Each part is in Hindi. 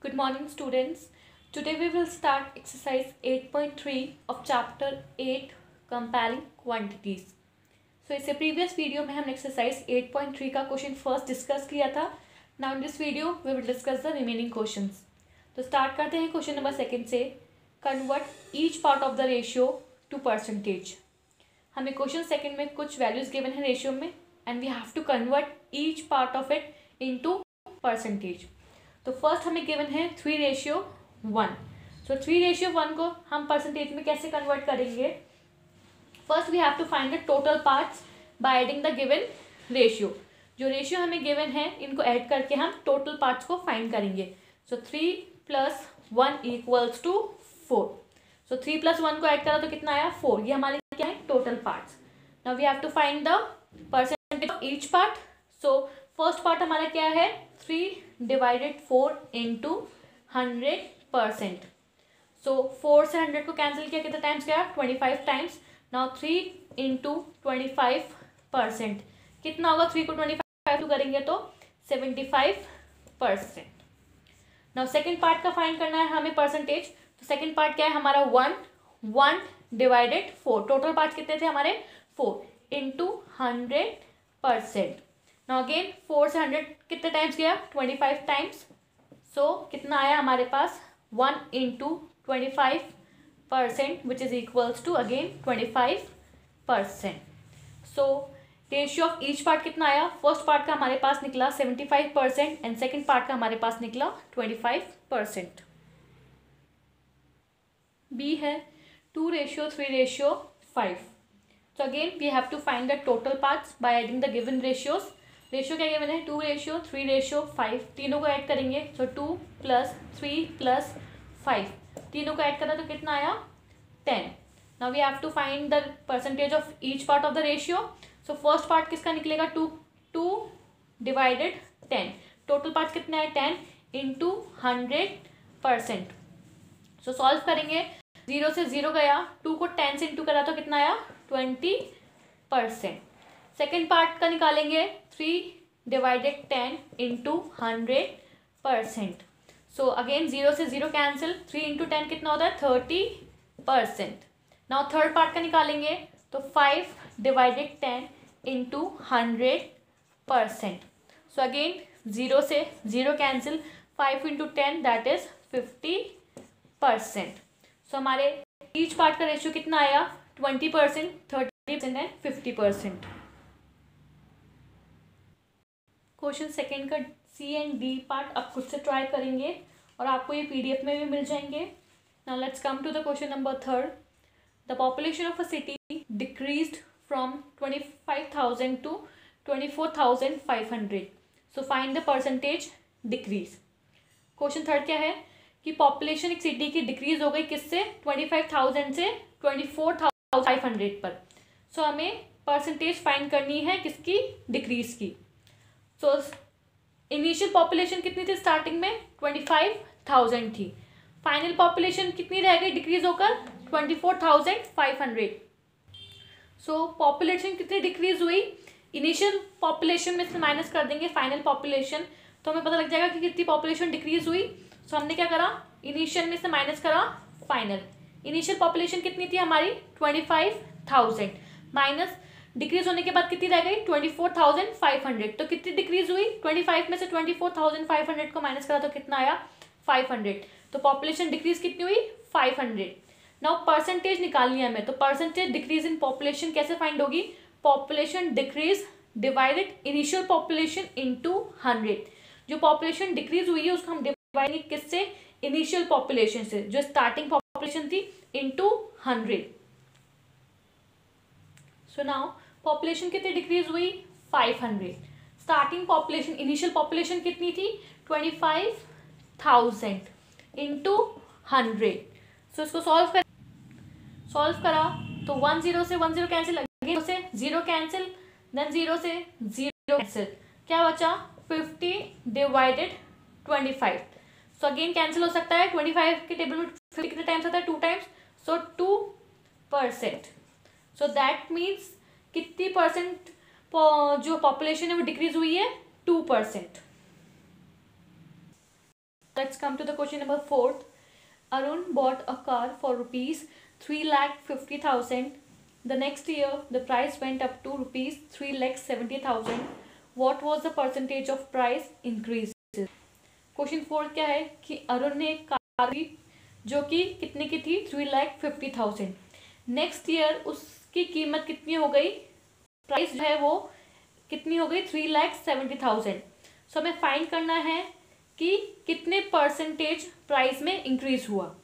Good morning, students. Today we will start exercise 8.3 of chapter 8 comparing quantities. So इससे previous video में हमने exercise 8.3 का question first discuss किया था. Now in this video we will discuss the remaining questions. तो start करते हैं question number second से. Convert each part of the ratio to percentage. हमें question second में कुछ values given है ratio में and we have to convert each part of it into percentage. तो फर्स्ट हमें गिवन है 3:1. सो 3:1 को हम परसेंटेज में कैसे कन्वर्ट करेंगे. First we have to find the total parts by adding the given ratio. जो रेशियो हमें गिवन है इनको ऐड करके हम टोटल पार्ट्स को फाइंड करेंगे. सो 3 + 1 = 4. सो 3 + 1 को ऐड करा तो कितना आया 4. ये हमारे क्या है total parts. Now we have to find the percentage of each part. So first part हमारा क्या है 3/4 × 100%. सो 4 से 100 को कैंसिल किया कितना टाइम्स गया 25 टाइम्स. नाउ 3 × 25% कितना होगा 3 को 25 टू करेंगे तो 75%. नाउ सेकेंड पार्ट का फाइंड करना है हमें परसेंटेज. तो सेकेंड पार्ट क्या है हमारा 1/4. टोटल पार्ट कितने थे हमारे 4 × 100%. नाउ अगेन 4 से 100 कितने टाइम्स गया 25 टाइम्स. सो कितना आया हमारे पास 1 × 25% which is equals to again 25%. So ratio of each part कितना आया. फर्स्ट पार्ट का हमारे पास निकला 75% एंड सेकेंड पार्ट का हमारे पास निकला 25%. बी है 2:3:5. So again we have to find the total parts by adding the given ratios. Ratio क्या गिवन है 2:3:5. तीनों को ऐड करेंगे. सो 2 + 3 + 5 तीनों को ऐड करा तो कितना आया 10. Now we have to find the percentage of each part of the ratio. So first part किसका निकलेगा 2/10. टोटल पार्ट कितने आए 10 × 100%. सो सॉल्व करेंगे. 0 से 0 गया 2 को 10 से इंटू करा तो कितना आया 20%. सेकेंड पार्ट का निकालेंगे 3/10 × 100%. सो अगेन 0 से 0 कैंसिल. 3 × 10 कितना होता है 30%. नाउ थर्ड पार्ट का निकालेंगे तो 5/10 × 100%. सो अगेन 0 से 0 कैंसिल. 5 × 10 that is 50%. सो हमारे ईच पार्ट का रेशियो कितना आया 20%, 30% एंड 50%. क्वेश्चन सेकेंड का सी एंड डी पार्ट आप खुद से ट्राई करेंगे और आपको ये पीडीएफ में भी मिल जाएंगे. Now let's come to the question number third. The population of a city decreased from 25,000 to 24,500. So find the percentage decrease. Question third क्या है कि पॉपुलेशन एक सिटी की डिक्रीज हो गई किससे 25,000 से 24,500 पर. सो हमें परसेंटेज फाइंड करनी है किसकी डिक्रीज की. सो इनिशियल पॉपुलेशन कितनी थी स्टार्टिंग में 25,000 थी. फाइनल पॉपुलेशन कितनी रह गई डिक्रीज होकर 24,500. सो पॉपुलेशन कितनी डिक्रीज हुई इनिशियल पॉपुलेशन में से माइनस कर देंगे फाइनल पॉपुलेशन तो हमें पता लग जाएगा कि कितनी पॉपुलेशन डिक्रीज हुई. सो हमने क्या करा इनिशियल में से माइनस करा फाइनल. इनिशियल पॉपुलेशन कितनी थी हमारी 25,000 माइनस डिक्रीज होने के बाद कितनी रह गई 24,500. तो कितनी डिक्रीज हुई 25 में से 24,500 को माइनस करा तो कितना आया 500. तो पॉपुलेशन डिक्रीज कितनी हुई 500. नाउ परसेंटेज निकालनी है हमें. तो परसेंटेज डिक्रीज इन पॉपुलेशन कैसे फाइंड होगी. Population decrease divided initial population into 100. जो पॉपुलेशन डिक्रीज हुई है उसको हम डिवाइड किससे इनिशियल पॉपुलेशन से जो स्टार्टिंग पॉपुलेशन थी इंटू 100. सो नाउ पॉपुलेशन कितनी डिक्रीज हुई 500. स्टार्टिंग पॉपुलेशन इनिशियल पॉपुलेशन कितनी थी 25,000 इंटू 100. सो इसको सॉल्व करा तो 1 0 से 1 0 कैंसिल. अगेन से 0 कैंसिल देन 0 से 0 कैंसिल. क्या बचा 50/25. सो अगेन कैंसिल हो सकता है 25 के टेबल में 50 कितने टाइम्स आता है 2 times. So 2%. So that means कितनी परसेंट जो पॉपुलेशन है वो डिक्रीज हुई है 2%. Let's come to the question number 4. Arun bought a car for rupees 3,50,000. The next year, the price went up to rupees 3,70,000. What was the percentage of price increase? Question 4 क्या है कि अरुण ने एक कार ली जो कि कितने की थी 3,50,000. नेक्स्ट ईयर उसकी कीमत कितनी हो गई, प्राइस जो है वो कितनी हो गई 3,70,000. सो हमें फाइंड करना है कि कितने परसेंटेज प्राइस में इंक्रीज हुआ.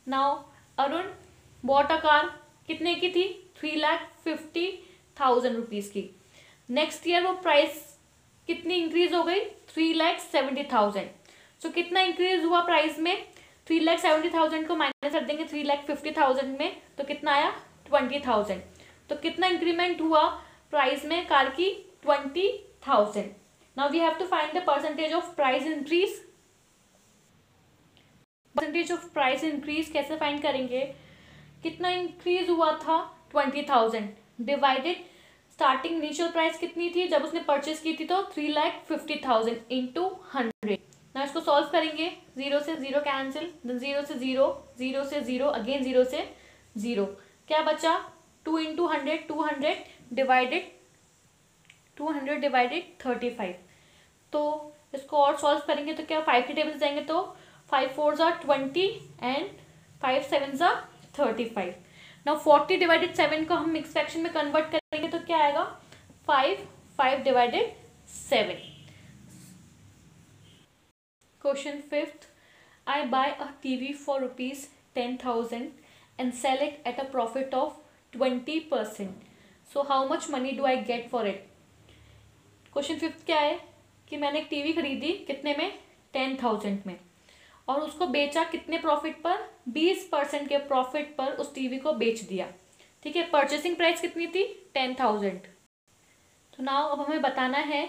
Now Arun bought a car कितने की थी 3,50,000 रुपीज़ की. नेक्स्ट ईयर वो प्राइस कितनी इंक्रीज हो गई 3,70,000. सो कितना इंक्रीज हुआ प्राइस में, 3,70,000 को माइनस कर देंगे 3,50,000 में तो कितना आया 20,000. तो कितना इंक्रीमेंट हुआ प्राइस में कार की 20,000. Now we have to find the percentage of price increase. Percentage of price increase कैसे फाइंड करेंगे, कितना इंक्रीज हुआ था 20,000 डिवाइडेड स्टार्टिंग इनिशियल प्राइस कितनी थी जब उसने परचेस की थी तो 3,50,000 इंटू 100. ना इसको सॉल्व करेंगे, 0 से 0 कैंसिल, 0 से 0, 0 से 0, अगेन 0 से 0. क्या बचा 2 इंटू 100, 200 डिवाइडेड 35. तो इसको और सॉल्व करेंगे तो क्या 5 के टेबल से जाएंगे तो 5 4s are 20 and 5 7s are 35. Now 40 divided 7 को हम मिक्स फ्रैक्शन में कन्वर्ट करेंगे तो क्या आएगा 5 divided 7. Question 5. I buy a TV for rupees 10,000 and sell it at a profit of 20%. So how much money do I get for it? Question 5 क्या है कि मैंने एक टीवी खरीदी कितने में 10,000 में और उसको बेचा कितने प्रॉफिट पर 20% के प्रॉफिट पर उस टीवी को बेच दिया. ठीक है, परचेसिंग प्राइस कितनी थी 10,000. तो नाउ अब हमें बताना है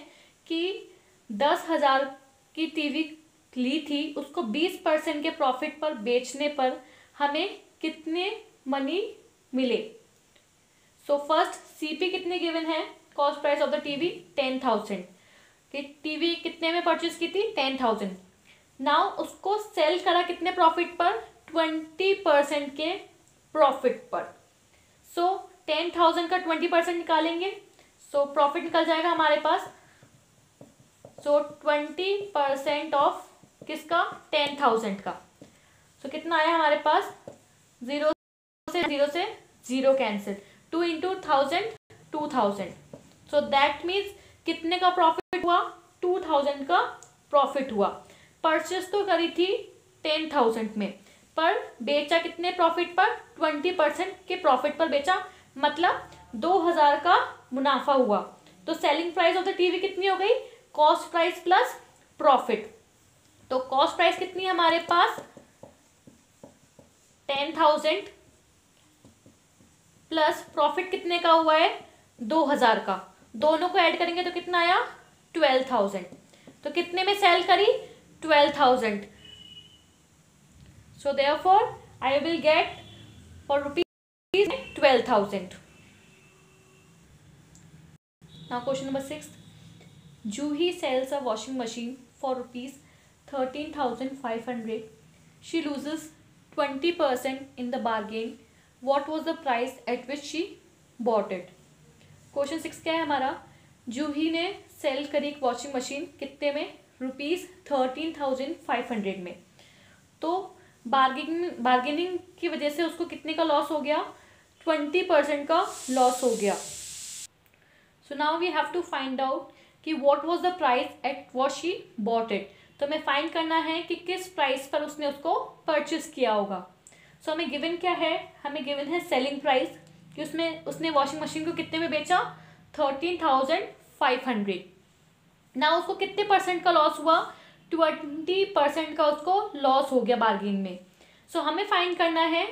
कि 10,000 की टीवी ली थी उसको 20% के प्रॉफिट पर बेचने पर हमें कितने मनी मिले. सो फर्स्ट सीपी कितने गिवन है, cost price of the TV 10,000. कि टीवी कितने में परचेज की थी 10,000. नाउ उसको सेल करा कितने प्रॉफिट पर 20% के प्रॉफिट पर. सो 10,000 का 20% निकालेंगे सो प्रॉफिट निकल जाएगा हमारे पास. सो 20% ऑफ किसका 10,000 का. सो कितना आया हमारे पास 0 से 0 cancel, 2 into 1000 2,000. So that means कितने का प्रॉफिट हुआ 2,000 का प्रॉफिट हुआ. परचेस तो करी थी 10,000 में पर बेचा कितने प्रॉफिट पर 20% के प्रॉफिट पर बेचा, मतलब 2,000 का मुनाफा हुआ. तो selling price of the TV कितनी हो गई, कॉस्ट प्राइस प्लस प्रॉफिट. तो कॉस्ट प्राइस कितनी है हमारे पास 10,000 प्लस प्रॉफिट कितने का हुआ है 2,000 का. दोनों को ऐड करेंगे तो कितना आया 12,000. तो कितने में सेल करी 12,000. So therefore I will get for rupees 12,000. Now question number 6. Juhi sells a washing machine for rupees 13,500. She loses 20% in the bargain. What was the price at which she bought it? Question 6 क्या है हमारा, जूही ने सेल करी एक वॉशिंग मशीन कितने में रुपीज़ 13,500 में. तो बार्गेनिंग की वजह से उसको कितने का लॉस हो गया 20% का लॉस हो गया. So now we have to find out कि what was the price at what she bought it. तो हमें फाइंड करना है कि किस प्राइस पर उसने उसको परचेस किया होगा. सो हमें गिवन क्या है, हमें गिवन है सेलिंग प्राइस कि उसने वॉशिंग मशीन को कितने में बेचा 13,500. ना उसको कितने परसेंट का लॉस हुआ 20% का उसको लॉस हो गया बार्गेन में. सो हमें फाइंड करना है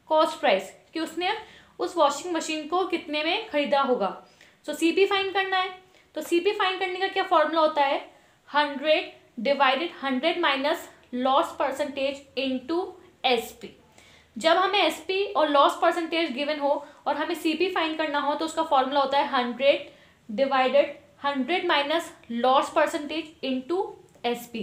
कॉस्ट प्राइस कि उसने उस वॉशिंग मशीन को कितने में खरीदा होगा. सो सीपी फाइंड करना है. तो सीपी फाइंड करने का क्या फॉर्मूला होता है 100 divided 100 minus loss percentage into SP. जब हमें एसपी और लॉस परसेंटेज गिवन हो और हमें सीपी फाइंड करना हो तो उसका फॉर्मूला होता है 100 divided 100 minus loss percentage into SP.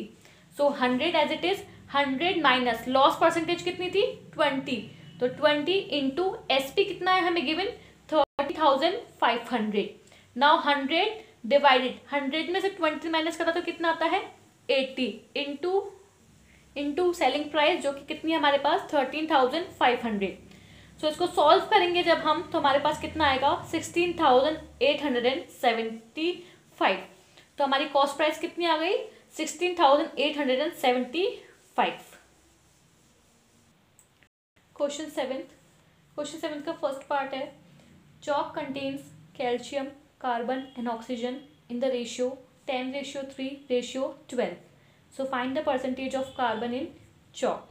So 100 as it is, 100 minus loss percentage कितनी थी 20, तो 20 इंटू SP कितना है हमें गिवन 30,500। नाउ 100 डिवाइडेड 100 में से 20 माइनस करा तो कितना आता है 80 इंटू सेलिंग प्राइस जो कि कितनी है हमारे पास 13,500। सो इसको सॉल्व करेंगे जब हम, तो हमारे पास कितना आएगा 16,875। तो हमारी कॉस्ट प्राइस कितनी आ गई 16,875। क्वेश्चन सेवन का फर्स्ट पार्ट है chalk contains calcium, carbon and oxygen in the ratio 10:3:12. So find the percentage of carbon in chalk.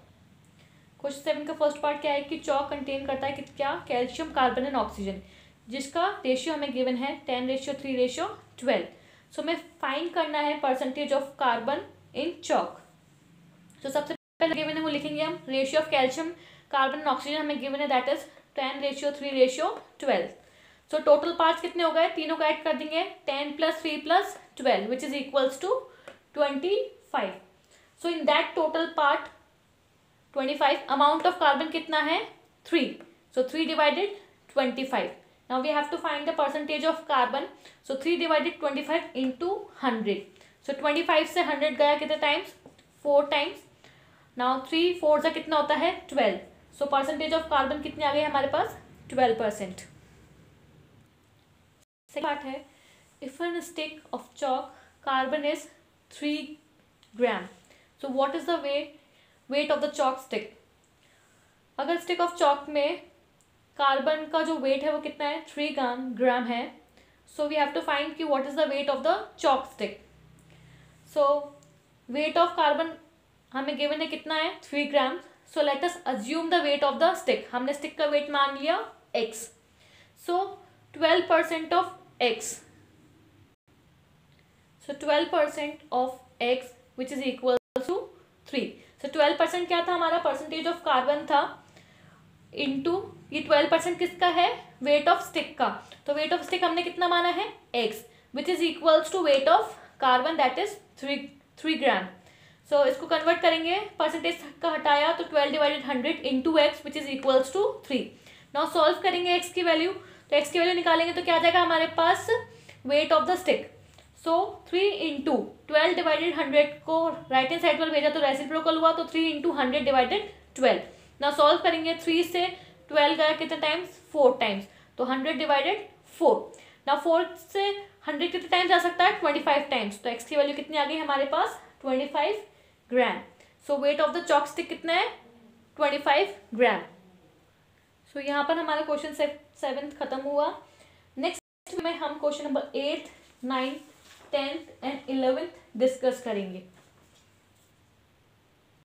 Question 7 का फर्स्ट पार्ट क्या है कि चॉक कंटेन करता है कि क्या कैल्शियम, कार्बन एंड ऑक्सीजन, जिसका रेशियो हमें गिवन है 10:3:12. सो हमें फाइंड करना है percentage of carbon in chalk. तो सबसे पहले गिवन है वो लिखेंगे हम, ratio of calcium, carbon and oxygen हमें गिवन है that is 10:3:12. So total parts कितने हो गए, तीनों को ऐड कर देंगे 10 + 3 + 12 which is equals to 25. So in that total part 25 amount of carbon कितना है 3. So 3 divided 25. Now we have to find the percentage of carbon. So 3 divided 25 into 100. So 25 से 100 गया कितने टाइम्स 4 टाइम्स. नाउ 3 4 से कितना होता है 12. सो परसेंटेज ऑफ कार्बन कितनी आ गई हमारे पास 12%. सेकंड पार्ट है if an stick of chalk carbon is 3 gram. So what is the weight of the chalk stick. अगर स्टिक ऑफ चॉक में कार्बन का जो वेट है वो कितना है 3 ग्राम है. So we have to find कि what is the weight of the chalk stick. So weight of carbon हमें गिवन है कितना है 3 gram. So let us assume the weight of the stick. हमने स्टिक का वेट मान लिया x. So 12% of x. So 12% of x which is equal to 3. So 12% क्या था हमारा परसेंटेज ऑफ कार्बन था इंटू ये 12% किसका है वेट ऑफ स्टिक का. तो वेट ऑफ स्टिक हमने कितना माना है x which is equals to weight of carbon that is 3 gram. So इसको कन्वर्ट करेंगे, परसेंटेज का हटाया तो 12 divided 100 into x which is equals to 3. Now solve करेंगे x की वैल्यू. तो x की वैल्यू निकालेंगे तो क्या आ जाएगा हमारे पास weight of the stick. So 3 into 12 divided 100 को राइट हैंड साइड पर भेजा तो रेसिप्रोकल हुआ तो 3 इंटू 100 डिवाइडेड 12. ना सॉल्व करेंगे 3 से 12 गया कितने टाइम्स 4 टाइम्स. तो 100 डिवाइडेड 4. ना 4 से 100 कितने टाइम्स जा सकता है 25 टाइम्स. तो x की वैल्यू कितनी आ गई हमारे पास 25 gram. So weight of the chalk stick कितना है 25 ग्राम. सो यहाँ पर हमारा क्वेश्चन 7 खत्म हुआ. नेक्स्ट में हम क्वेश्चन नंबर 8, 9, 10 एंड 11 डिस्कस करेंगे.